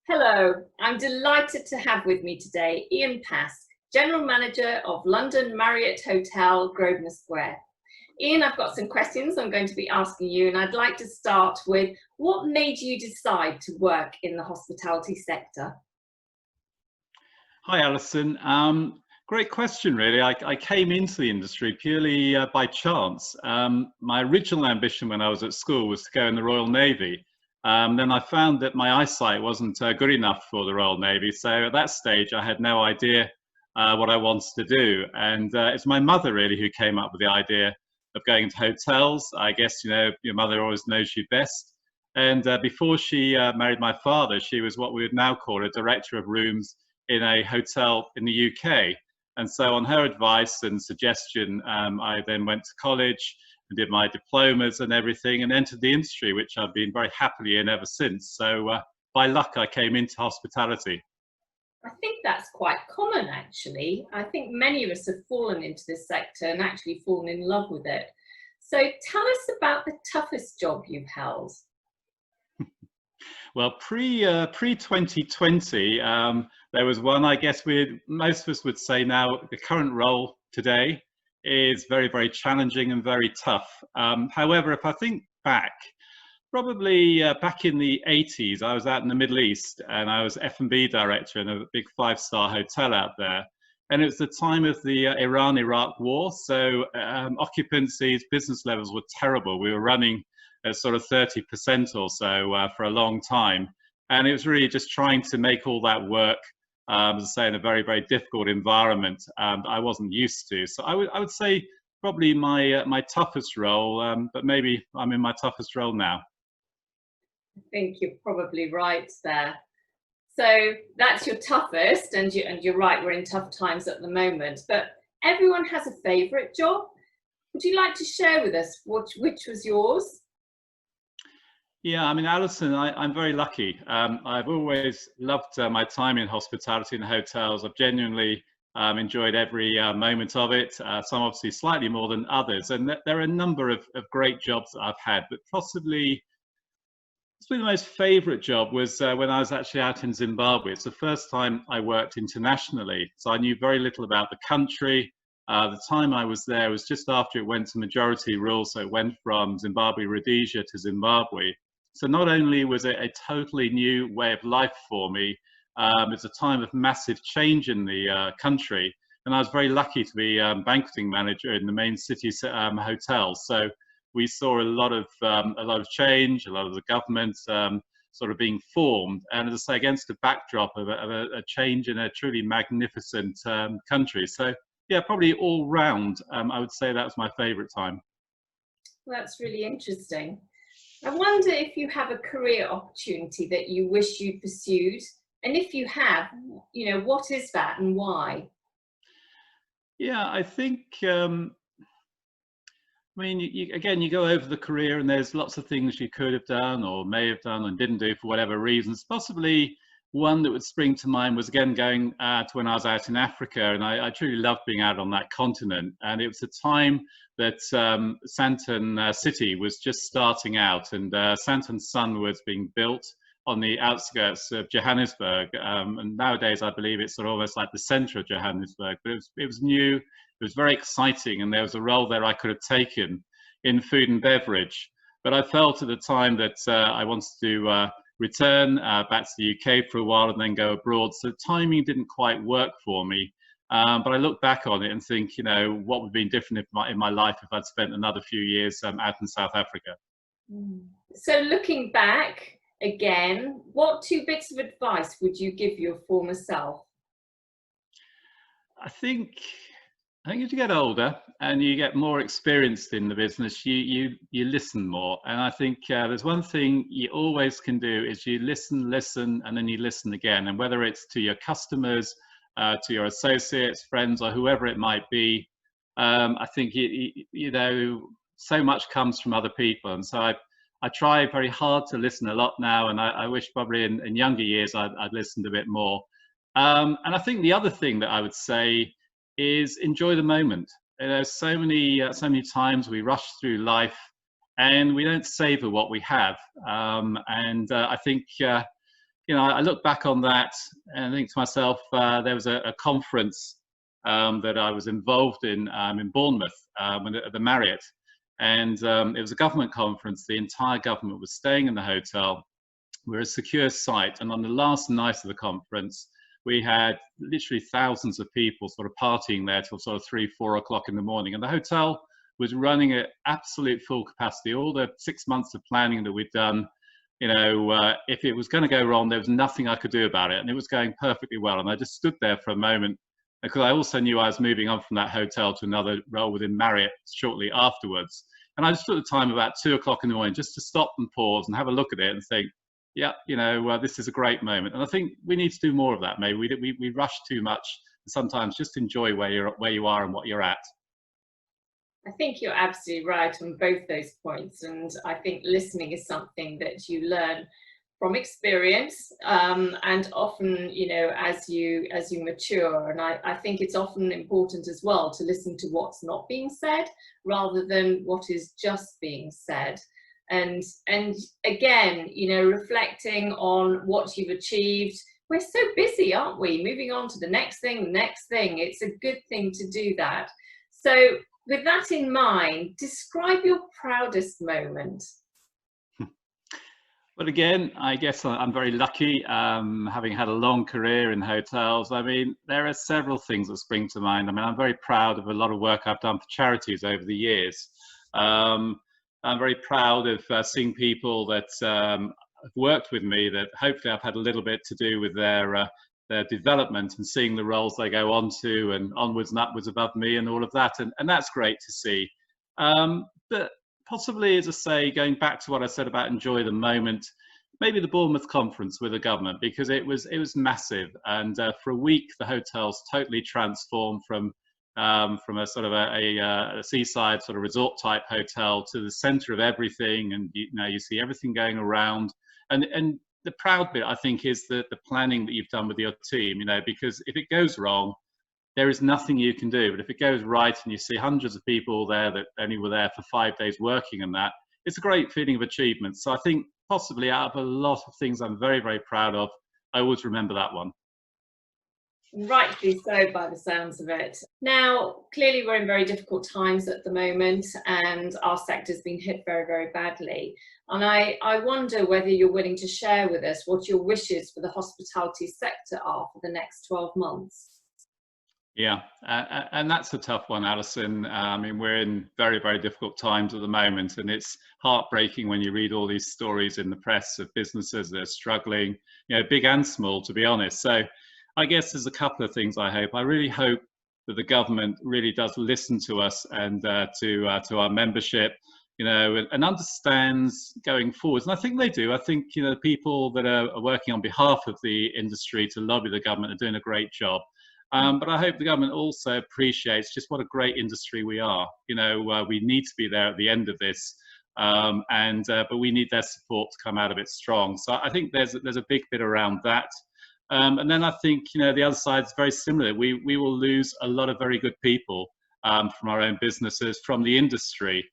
Hello, I'm delighted to have with me today Ian Pask, General Manager of London Marriott Hotel, Grosvenor Square. Ian, I've got some questions I'm going to be asking you, and I'd like to start with what made you decide to work in the hospitality sector? Hi, Alison. Great question, really. I came into the industry purely by chance. My original ambition when I was at school was to go in the Royal Navy. Then I found that my eyesight wasn't good enough for the Royal Navy. So at that stage, I had no idea what I wanted to do. And it's my mother, really, who came up with the idea of going into hotels. I guess, your mother always knows you best. And before she married my father, she was what we would now call a director of rooms in a hotel in the UK. And so on her advice and suggestion, I then went to college and did my diplomas and everything and entered the industry, which I've been very happily in ever since. So by luck, I came into hospitality. I think that's quite common, actually. I think many of us have fallen into this sector and actually fallen in love with it. So tell us about the toughest job you've held. Well, pre 2020, there was one. I guess most of us would say now the current role today is very, very challenging and very tough. However, if I think back, probably back in the 80s, I was out in the Middle East and I was F&B director in a big 5-star hotel out there. And it was the time of the Iran-Iraq war. So occupancies, business levels were terrible. We were running at sort of 30% or so for a long time. And it was really just trying to make all that work, as I say, in a very, very difficult environment that I wasn't used to. So I would say probably my toughest role, but maybe I'm in my toughest role now. I think you're probably right there. So that's your toughest, and you're right, we're in tough times at the moment, but everyone has a favourite job. Would you like to share with us which was yours? Yeah, I mean, Alison, I'm very lucky. I've always loved my time in hospitality and hotels. I've genuinely enjoyed every moment of it, some obviously slightly more than others. And there are a number of great jobs that I've had, but possibly the most favourite job was when I was actually out in Zimbabwe. It's the first time I worked internationally, so I knew very little about the country. The time I was there was just after it went to majority rule, so it went from Zimbabwe Rhodesia to Zimbabwe. So not only was it a totally new way of life for me, it's a time of massive change in the country, and I was very lucky to be banqueting manager in the main city hotel. So we saw a lot of change, a lot of the government sort of being formed, and as I say, against the backdrop of a change in a truly magnificent country. So yeah, probably all round, I would say that was my favourite time. Well, that's really interesting. I wonder if you have a career opportunity that you wish you'd pursued, and if you have, what is that and why? Yeah, I think. I mean, again, you go over the career and there's lots of things you could have done or may have done and didn't do for whatever reasons. Possibly one that would spring to mind was, again, going to when I was out in Africa, and I truly loved being out on that continent. And it was a time that Santon City was just starting out, and Santon Sun was being built on the outskirts of Johannesburg. And nowadays, I believe it's sort of almost like the center of Johannesburg, but it was new. It was very exciting, and there was a role there I could have taken in food and beverage. But I felt at the time that I wanted to return back to the UK for a while and then go abroad. So timing didn't quite work for me. But I look back on it and think, what would have been different in my life if I'd spent another few years out in South Africa. So looking back again, what 2 bits of advice would you give your former self? I think as you get older and you get more experienced in the business, you listen more. And I think there's one thing you always can do is you listen, and then you listen again. And whether it's to your customers, to your associates, friends, or whoever it might be, I think so much comes from other people. And so I try very hard to listen a lot now, and I wish probably in younger years I'd listened a bit more. And I think the other thing that I would say is enjoy the moment. So many times we rush through life and we don't savor what we have. And I think you know, I look back on that and I think to myself, there was a conference that I was involved in Bournemouth at the Marriott. And it was a government conference. The entire government was staying in the hotel. We're a secure site. And on the last night of the conference, we had literally thousands of people sort of partying there till sort of 3, 4 o'clock in the morning. And the hotel was running at absolute full capacity. All the 6 months of planning that we'd done, you know, if it was going to go wrong, there was nothing I could do about it. And it was going perfectly well. And I just stood there for a moment because I also knew I was moving on from that hotel to another role within Marriott shortly afterwards. And I just took the time about 2 o'clock in the morning just to stop and pause and have a look at it and think, yeah, you know, this is a great moment. And I think we need to do more of that. Maybe we rush too much. Sometimes just enjoy where you are and what you're at. I think you're absolutely right on both those points, and I think listening is something that you learn from experience, and often, you know, as you mature. And I think it's often important as well to listen to what's not being said rather than what is just being said. And again, you know, reflecting on what you've achieved. We're so busy, aren't we? Moving on to the next thing, the next thing. It's a good thing to do that. So with that in mind, describe your proudest moment. Well, again, I guess I'm very lucky, having had a long career in hotels. I mean, there are several things that spring to mind. I mean, I'm very proud of a lot of work I've done for charities over the years. I'm very proud of seeing people that have worked with me that hopefully I've had a little bit to do with their development and seeing the roles they go on to and onwards and upwards above me and all of that. And that's great to see. But possibly, as I say, going back to what I said about enjoy the moment, maybe the Bournemouth conference with the government, because it was massive. And for a week, the hotel's totally transformed from a sort of a seaside sort of resort type hotel to the center of everything. And you know, you see everything going around. And the proud bit, I think, is the planning that you've done with your team, you know, because if it goes wrong, there is nothing you can do. But if it goes right and you see hundreds of people there that only were there for 5 days working on that, it's a great feeling of achievement. So I think possibly out of a lot of things I'm very, very proud of, I always remember that one. Rightly so, by the sounds of it. Now, clearly we're in very difficult times at the moment and our sector's been hit very, very badly. And I wonder whether you're willing to share with us what your wishes for the hospitality sector are for the next 12 months. Yeah, and that's a tough one, Alison. I mean, we're in very, very difficult times at the moment, and it's heartbreaking when you read all these stories in the press of businesses that are struggling, you know, big and small, to be honest. So I guess there's a couple of things I hope. I really hope that the government really does listen to us and to our membership, you know, and understands going forwards. And I think they do. I think, you know, the people that are working on behalf of the industry to lobby the government are doing a great job. But I hope the government also appreciates just what a great industry we are. You know, we need to be there at the end of this, but we need their support to come out of it strong. So I think there's a big bit around that. And then I think, you know, the other side is very similar. We will lose a lot of very good people from our own businesses, from the industry,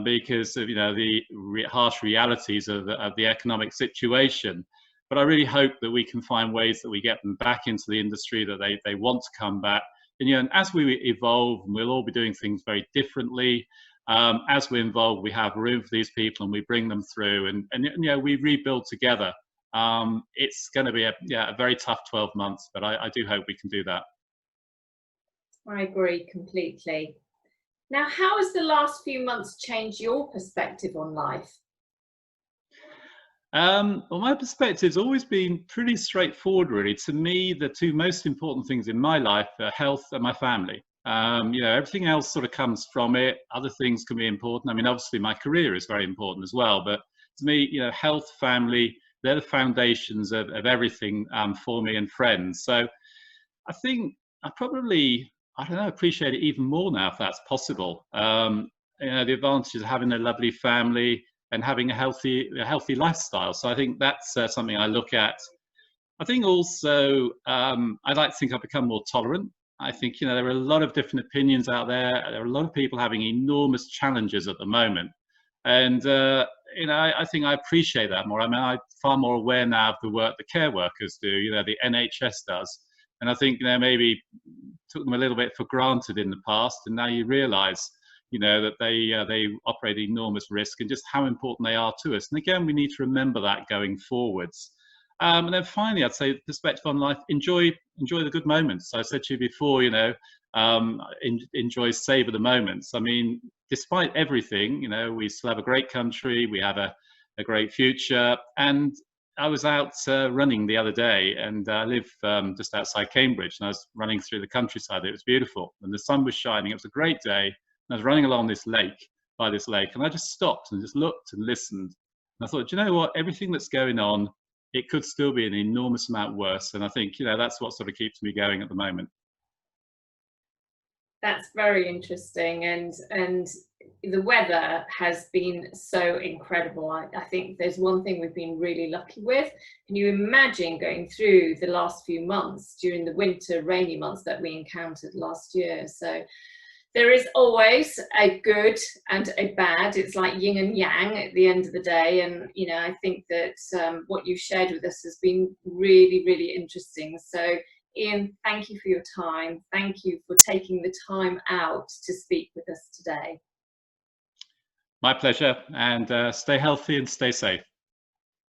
because of, you know, the harsh realities of the economic situation. But I really hope that we can find ways that we get them back into the industry, that they want to come back. And, you know, and as we evolve, and we'll all be doing things very differently, as we evolve, we have room for these people and we bring them through and you know, we rebuild together. It's going to be a very tough 12 months, but I do hope we can do that. I agree completely. Now, how has the last few months changed your perspective on life? Well, my perspective's always been pretty straightforward, really. To me, the two most important things in my life are health and my family. You know, everything else sort of comes from it. Other things can be important. I mean, obviously, my career is very important as well. But to me, you know, health, family, they're the foundations of everything for me and friends. So I think I probably, I don't know, appreciate it even more now if that's possible. You know, the advantages of having a lovely family and having a healthy lifestyle. So I think that's something I look at. I think also I'd like to think I've become more tolerant. I think, you know, there are a lot of different opinions out there. There are a lot of people having enormous challenges at the moment. And you know, I think I appreciate that more. I mean, I'm far more aware now of the work the care workers do, you know, the NHS does. And I think, you know, maybe took them a little bit for granted in the past, and now you realise, you know, that they operate at enormous risk and just how important they are to us. And again, we need to remember that going forwards. And then finally, I'd say perspective on life: enjoy the good moments. I said to you before, you know, enjoy, savor the moments. I mean, despite everything, you know, we still have a great country, we have a great future. And I was out running the other day, and I live just outside Cambridge, and I was running through the countryside. It was beautiful, and the sun was shining. It was a great day. And I was running along this lake, and I just stopped and just looked and listened. And I thought, do you know what? Everything that's going on, it could still be an enormous amount worse. And I think, you know, that's what sort of keeps me going at the moment. That's very interesting, and the weather has been so incredible. I think there's one thing we've been really lucky with. Can you imagine going through the last few months during the winter rainy months that we encountered last year? So there is always a good and a bad. It's like yin and yang at the end of the day. And, you know, I think that what you've shared with us has been really, really interesting. So Ian, thank you for your time. Thank you for taking the time out to speak with us today. My pleasure, and stay healthy and stay safe.